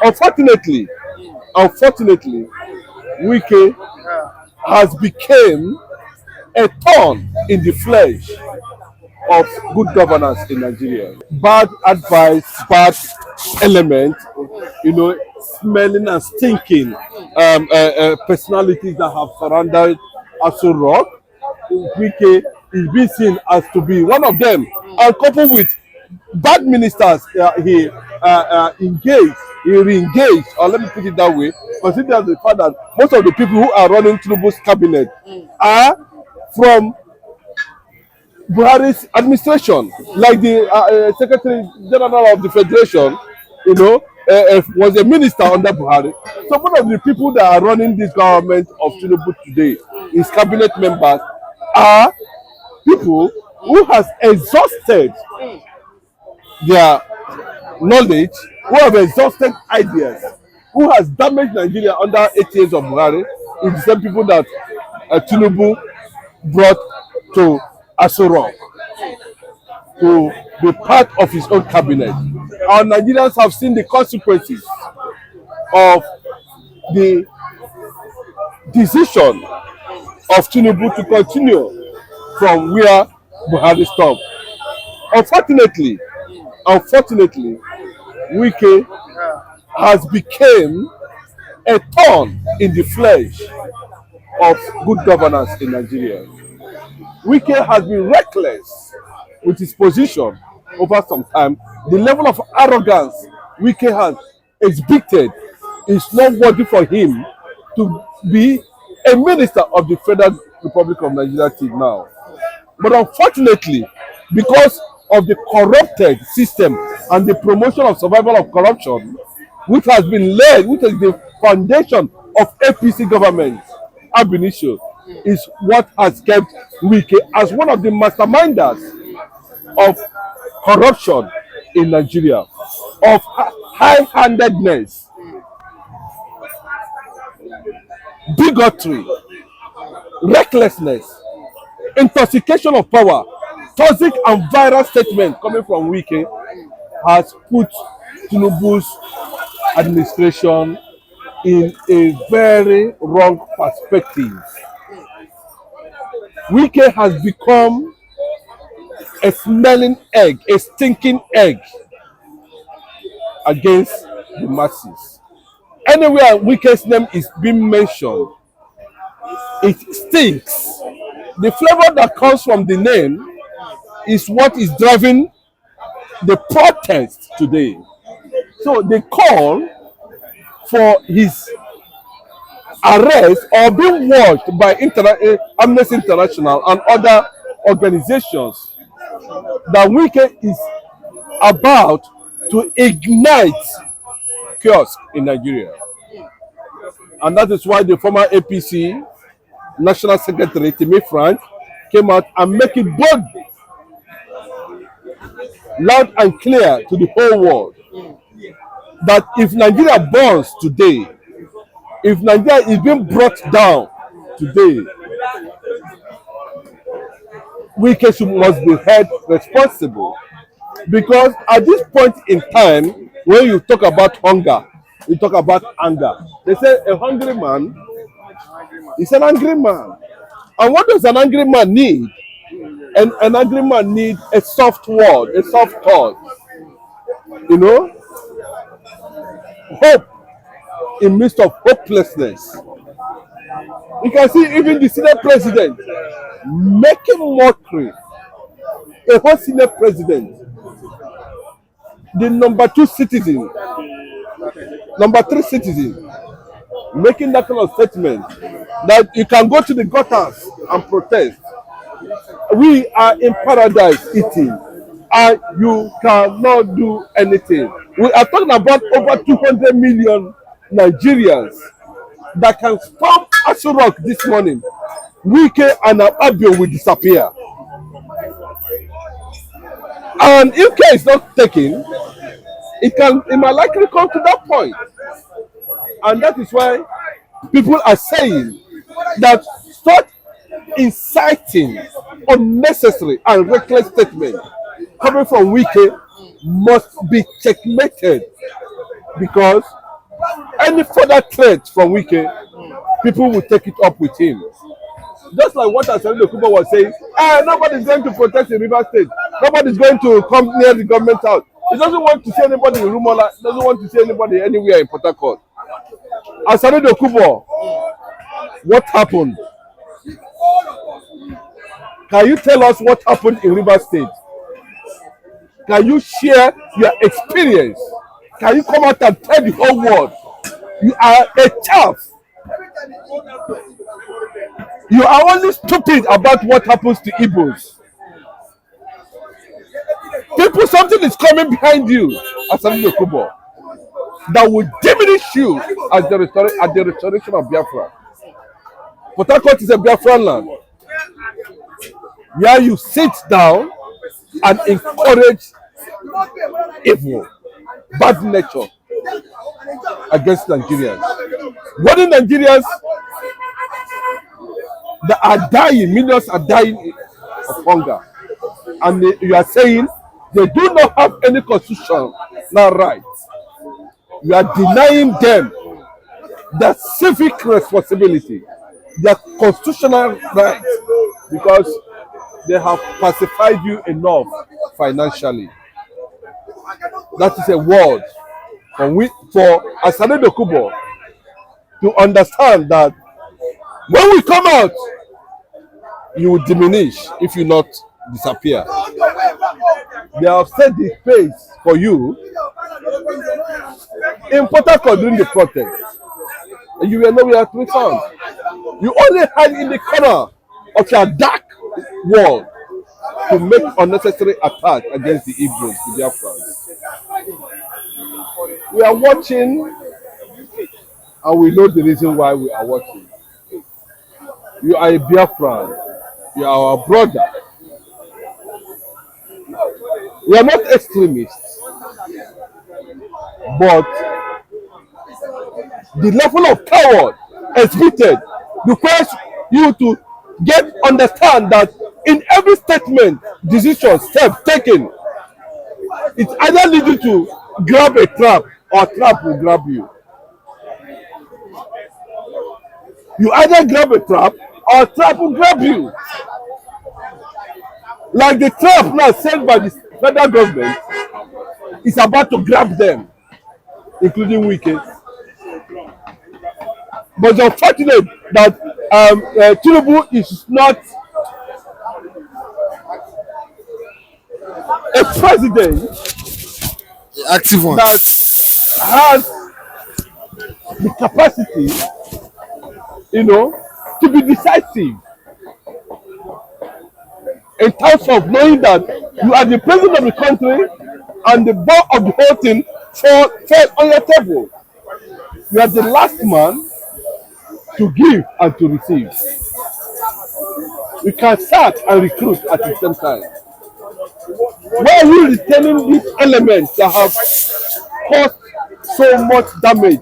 Unfortunately, Wike has become a thorn in the flesh of good governance in Nigeria. Bad advice, bad element, smelling and stinking personalities that have surrounded Aso Rock. Wike is being seen as to be one of them, and coupled with bad ministers he re-engaged, or let me put it that way, consider the fact that most of the people who are running Tinubu's cabinet are from Buhari's administration, like the Secretary General of the Federation, was a minister under Buhari. So one of the people that are running this government of Tinubu today, his cabinet members, are people who has exhausted their knowledge, who have exhausted ideas, who has damaged Nigeria under 8 years of Buhari, is the same people that Tinubu brought to Aso Rock to be part of his own cabinet. Our Nigerians have seen the consequences of the decision of Tinubu to continue from where Buhari stopped. Unfortunately, Wike has become a thorn in the flesh of good governance in Nigeria. Wike has been reckless with his position over some time. The level of arrogance Wike has exhibited is not worthy for him to be a minister of the Federal Republic of Nigeria till now. But unfortunately, because of the corrupted system and the promotion of survival of corruption, which has been led, which is the foundation of APC government, ab initio, is what has kept Wike as one of the masterminders of corruption in Nigeria, of high-handedness, bigotry, recklessness, intoxication of power. Toxic and viral statement coming from Wike has put Tinubu's administration in a very wrong perspective. Wike has become a smelling egg, a stinking egg against the masses. Anywhere Wike's name is being mentioned, it stinks. The flavor that comes from the name is what is driving the protest today. So they call for his arrest or being watched by Amnesty International and other organizations, that Wike is about to ignite chaos in Nigeria. And that is why the former APC National Secretary, Timi Frank, came out and make it bold, loud and clear to the whole world, that if Nigeria burns today, if Nigeria is being brought down today, Wike must be held responsible. Because at this point in time, when you talk about hunger, you talk about anger. They say a hungry man is an angry man. And what does an angry man need? And an angry man needs a soft word, a soft thought. Hope in midst of hopelessness. You can see even the Senate president making mockery. A whole Senate president, the number 2 citizen, number 3 citizen, making that kind of statement that you can go to the gutters and protest. We are in paradise eating, and you cannot do anything. We are talking about over 200 million Nigerians that can storm Aso Rock this morning. Wike and Abio will disappear. And if care is not taken, it might likely come to that point. And that is why people are saying that start inciting unnecessary and reckless statements coming from Wike must be checkmated, because Any further threat from Wike, people will take it up with him. Just like what Asante Kuba was saying, nobody's going to protest in River State. Nobody's going to come near the government house. He doesn't want to see anybody in Rumola. Doesn't want to see anybody anywhere in Port Harcourt. Asante Kuba, what happened? Can you tell us what happened in River State? Can you share your experience? Can you come out and tell the whole world? You are a child. You are only stupid about what happens to Igbos. People, something is coming behind you, Asante Kubo, that will diminish you at the restoration of Biafra. Port Harcourt is a Biafran land where you sit down and encourage evil, bad nature against Nigerians. What in Nigerians that are dying, millions are dying of hunger, and you are saying they do not have any constitutional rights. You are denying them their civic responsibility, their constitutional rights, because they have pacified you enough financially. That is a word for Asante Kubo to understand that when we come out, you will diminish if you not disappear. They have set the pace for you in Port Harcourt during the protest, and you were nowhere to be found. You only hide in the corner of your dark wall to make unnecessary attack against the Igbos, the Biafrans. We are watching, and we know the reason why we are watching. You are a Biafran. You are our brother. We are not extremists, but the level of coward exhibited requires you to understand that in every statement, decision, step taken, it's either lead you to grab a trap or a trap will grab you. You either grab a trap or a trap will grab you. Like the trap now sent by the federal government is about to grab them, including Wike. But it's unfortunate that tinubu is not a president active one that has the capacity, to be decisive in terms of knowing that you are the president of the country and the ball of the whole thing fell on your table. You are the last man to give and to receive. You can start and recruit at the same time. Why are you retaining these elements that have caused so much damage,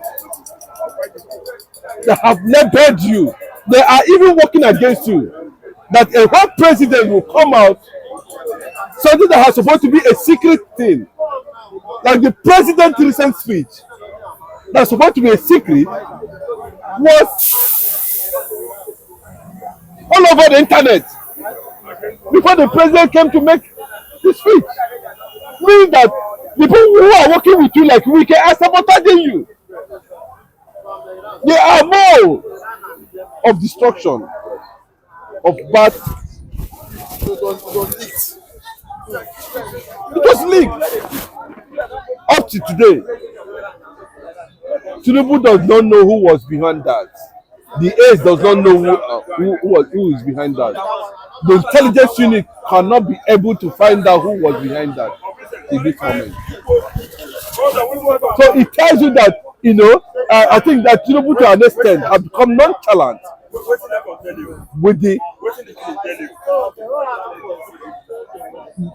that have labored you? They are even working against you. That a one president will come out, something that has supposed to be a secret thing, like the president's recent speech, that's supposed to be a secret, was all over the internet before the president came to make the speech. Meaning that the people who are working with you like Wike are sabotaging you. They are more of destruction, of bad. It was leaked up to today. Tinubu does not know who was behind that. The ace does not know who is behind that. The intelligence unit cannot be able to find out who was behind that in this moment. So it tells you that, I think that Tinubu to an extent have become nonchalant with the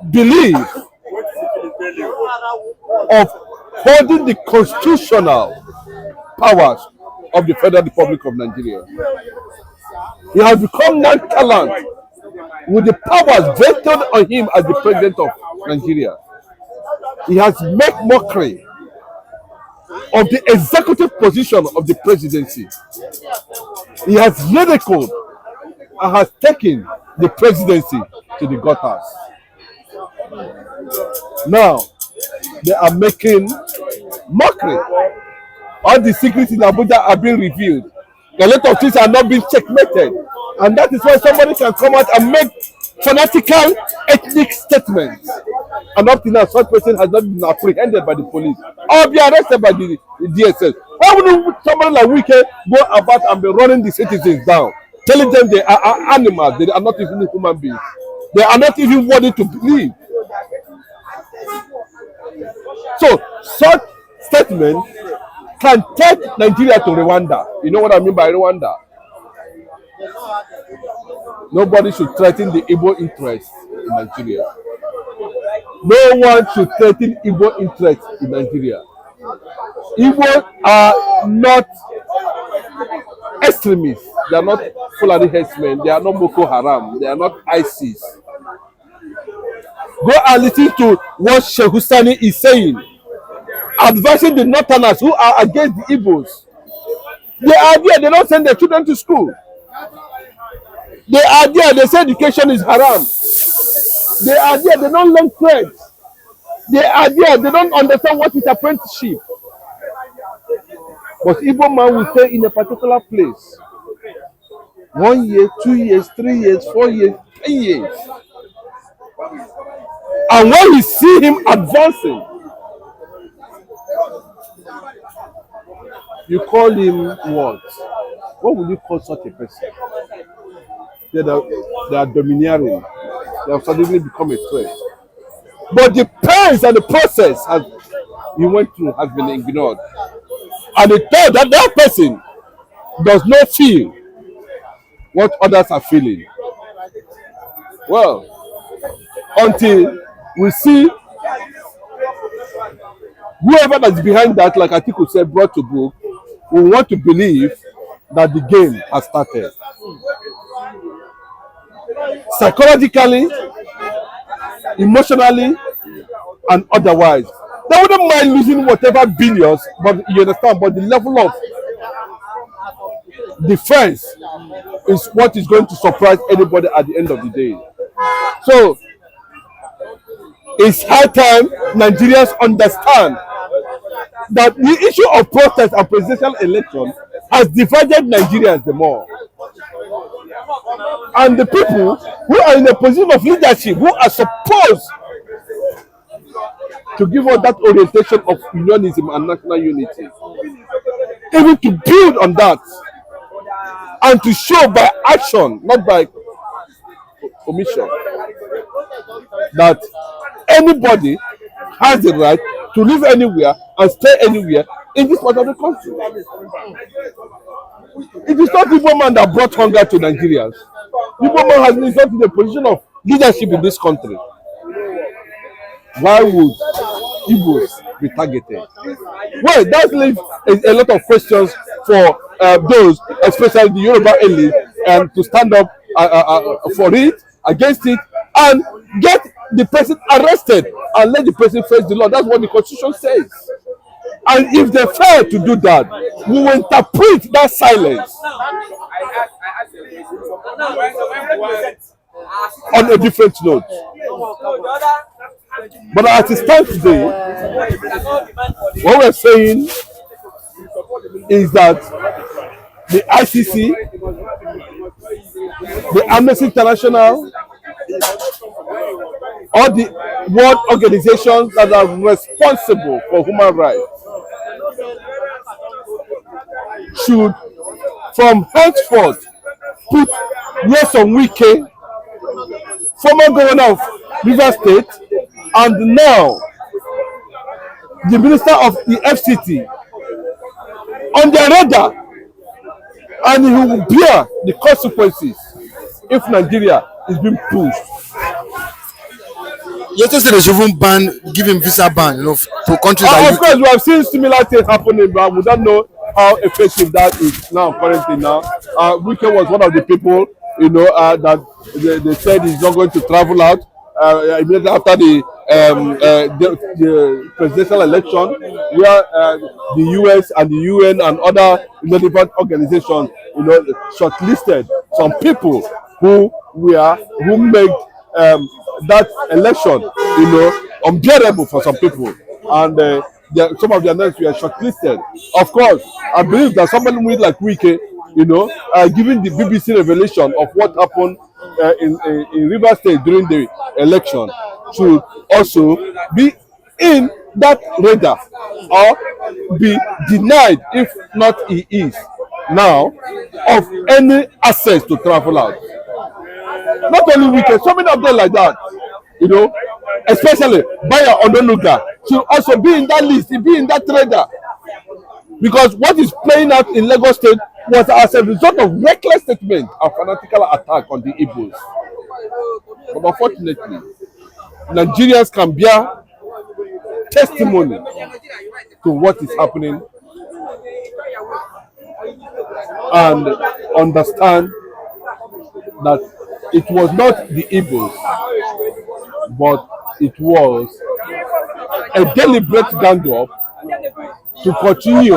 belief of holding the constitutional powers of the Federal Republic of Nigeria. He has become nonchalant with the powers vested on him as the president of Nigeria. He has made mockery of the executive position of the presidency. He has ridiculed and has taken the presidency to the gutters. Now, they are making mockery. All the secrets in Abuja are being revealed. A lot of things are not being checkmated. And that is why somebody can come out and make fanatical ethnic statements. And up to now, such person has not been apprehended by the police or be arrested by the DSS. Why would somebody like Wike go about and be running the citizens down, telling them they are animals, they are not even human beings, they are not even worthy to believe? So, such statement can take Nigeria to Rwanda. You know what I mean by Rwanda? Nobody should threaten the Igbo interest in Nigeria. No one should threaten Igbo interest in Nigeria. Igbo are not extremists. They are not Fulani herdsmen. They are not Boko Haram. They are not ISIS. Go and listen to what Sheikh Husseini is saying, advising the Northerners who are against the Igbos. They are there. They don't send their children to school. They are there. They say education is haram. They are there. They don't learn trade. They are there. They don't understand what is apprenticeship. But Igbo man will stay in a particular place 1 year, 2 years, 3 years, 4 years, 10 years. And when you see him advancing, you call him what? What would you call such a person? They are domineering. They have suddenly become a threat. But the pains and the process he went through has been ignored. And the third, that person does not feel what others are feeling. Well, until we see whoever that's behind that, like Atiku said, brought to book, we want to believe that the game has started. Psychologically, emotionally, and otherwise. They wouldn't mind losing whatever billions, but you understand, but the level of defense is what is going to surprise anybody at the end of the day. So, it's high time Nigerians understand that the issue of protest and presidential election has divided Nigerians the more. And the people who are in a position of leadership, who are supposed to give us that orientation of unionism and national unity, even to build on that and to show by action, not by omission, that anybody has the right to live anywhere and stay anywhere in this part of the country. It is not Igbo man that brought hunger to Nigerians. Igbo man has been set in the position of leadership in this country. Why would Igbos be targeted? Well, that leaves a lot of questions for those, especially the Yoruba elite, to stand up for it, against it, and get the person arrested and let the person face the law. That's what the Constitution says. And if they fail to do that, we will interpret that silence on a different note. But as it stands today, what we're saying is that the ICC, the Amnesty International, all the world organizations that are responsible for human rights should, from henceforth, put Nyesom Wike, former governor of Rivers State, and now the minister of the FCT, on their radar, and he will bear the consequences if Nigeria is being pushed. You just said they should even give him visa ban, to countries like of course, we have seen similar things happening, but we don't know how effective that is now. Currently, now, Wike was one of the people, that they said he's not going to travel out immediately after the the presidential election, where the US and the UN and other relevant organizations, shortlisted some people who made that election, unbearable for some people, and some of their names were shortlisted. Of course, I believe that somebody like Wike, giving the BBC revelation of what happened in Rivers State during the election, should also be in that radar or be denied, if not he is now, of any access to travel out. Not only Wike, so many of them like that, especially Bayo Ononuga should also be in that list, be in that radar. Because what is playing out in Lagos State was as a result of reckless statement and fanatical attack on the Igbos. But unfortunately, Nigerians can bear testimony to what is happening and understand that it was not the Igbos, but it was a deliberate gang up to continue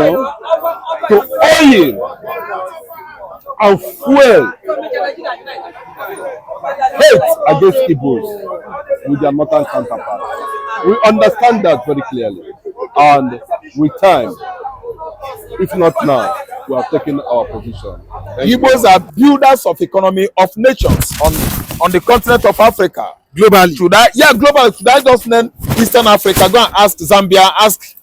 to oil and fuel hate against Igbos with their northern counterparts. We understand that very clearly, and with time, if not now, we have taken our position. Igbos are builders of economy of nations on the continent of Africa. Globally. Globally. Should I just name Eastern Africa? Go and ask Zambia, ask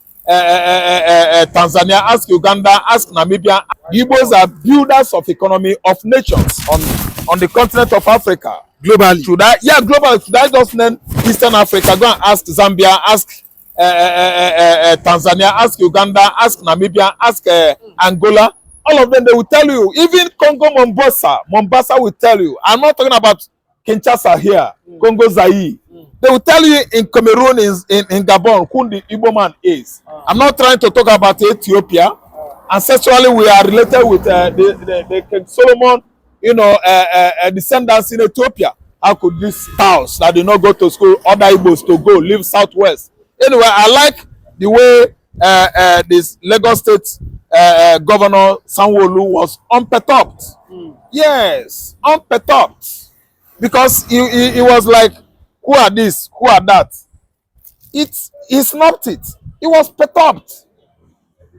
Tanzania, ask Uganda, ask Namibia. Igbos are builders of economy of nations on the continent of Africa. Globally. Globally. Should I just name Eastern Africa? Go and ask Zambia, ask Tanzania, ask Uganda, ask Namibia, ask Angola. All of them, they will tell you. Even Congo, Mombasa will tell you. I'm not talking about Kinshasa here, Congo, Zaire. They will tell you in Cameroon, in Gabon, who the Igbo man is. I'm not trying to talk about Ethiopia. Ancestrally, we are related with the King Solomon, descendants in Ethiopia. How could these cows that did not go to school, other Igbos to go live southwest? Anyway, I like the way this Lagos State Governor Sanwo-Olu was unperturbed. Yes, unperturbed. Because he was like, who are this? Who are that? He snapped it. He was perturbed.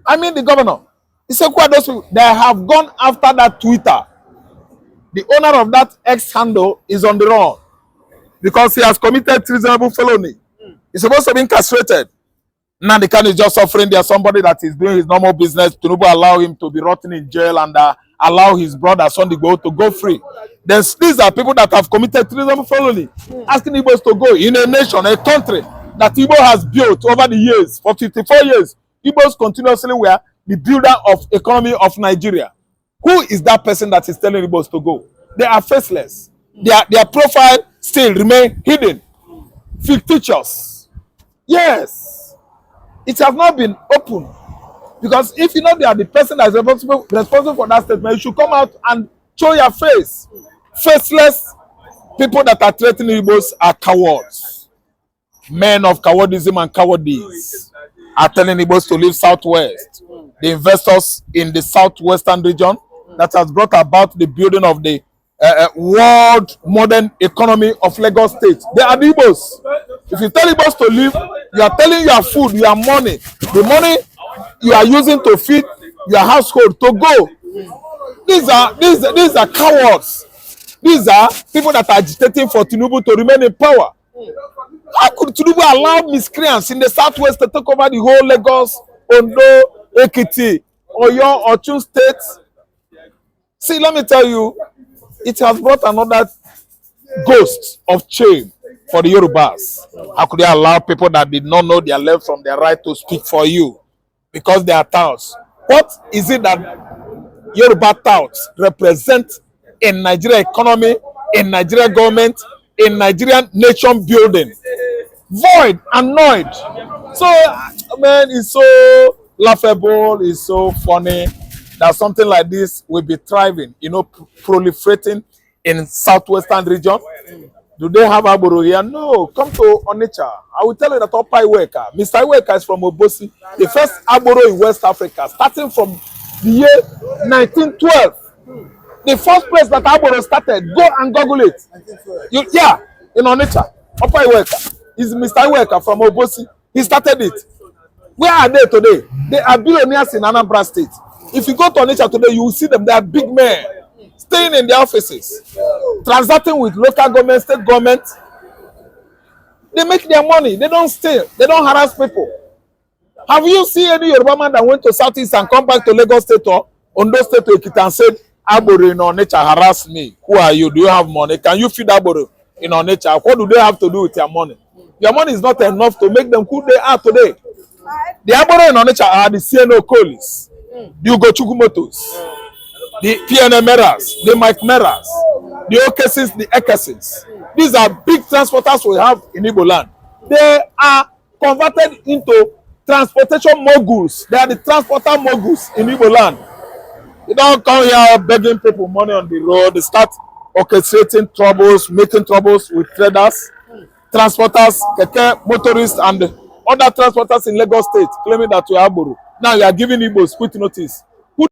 I mean, the governor. He said, who are those people? They have gone after that Twitter. The owner of that X handle is on the run because he has committed treasonable felony. He's supposed to be incarcerated. Now the can is just suffering. There's somebody that is doing his normal business. Tinubu allow him to be rotting in jail and allow his brother Sunday to go free. Then these are people that have committed treasonable felony, asking Igbos to go in a nation, a country that Igbo has built over the years. For 54 years, Igbos continuously were the builder of economy of Nigeria. Who is that person that is telling Igbos to go? They are faceless. Their profile still remain hidden, fictitious. Yes, it has not been open. Because if you know they are the person that is responsible for that statement, you should come out and show your face. Faceless people that are threatening Igbos are cowards. Men of cowardism and cowardice are telling Igbos to leave southwest. The investors in the southwestern region that has brought about the building of the world modern economy of Lagos State. They are the Igbos. If you tell Igbos to leave, you are telling your food, your money, the money you are using to feed your household to go. These are cowards. These are people that are agitating for Tinubu to remain in power. How could Tinubu allow miscreants in the southwest to take over the whole Lagos, Ondo, Ekiti, Oyo, Ochun states? See, let me tell you, it has brought another ghost of shame for the Yorubas. How could they allow people that did not know their left from their right to speak for you? Because they are touts. What is it that Yoruba touts represent in Nigeria economy, in Nigeria government, in Nigerian nation building? Void, annoyed. So, man, it's so laughable, it's so funny that something like this will be thriving, proliferating in southwestern region. Do they have Agboro here? No. Come to Onitsha. I will tell you that Upper Iweka. Mr. Iweka is from Obosi. The first Agboro in West Africa, starting from the year 1912. The first place that Agboro started, go and Google it. Yeah, in Onitsha. Upper Iweka is Mr. Iweka from Obosi. He started it. Where are they today? They are billionaires in Anambra State. If you go to Onitsha today, you will see them. They are big men, staying in their offices, transacting with local government, state government. They make their money. They don't steal. They don't harass people. Have you seen any Yoruba man that went to Southeast and come back to Lagos State or Ondo State to Ekiti and said, Agboro in Onitsha harassed me? Who are you? Do you have money? Can you feed Agboro in Onitsha? What do they have to do with your money? Your money is not enough to make them who they are today. The Agboro in Onitsha are the CNO Colis, the Ugochukwu Motos, the PNM Meras, the Mike Meras, the Okesins, the Ekesins. These are big transporters we have in Igbo land. They are converted into transportation moguls. They are the transporter moguls in Igbo land. They don't come here begging people money on the road. They start orchestrating troubles, making troubles with traders, transporters, keke, motorists, and other transporters in Lagos State claiming that we are Agboro. Now you are giving Igbos quick notice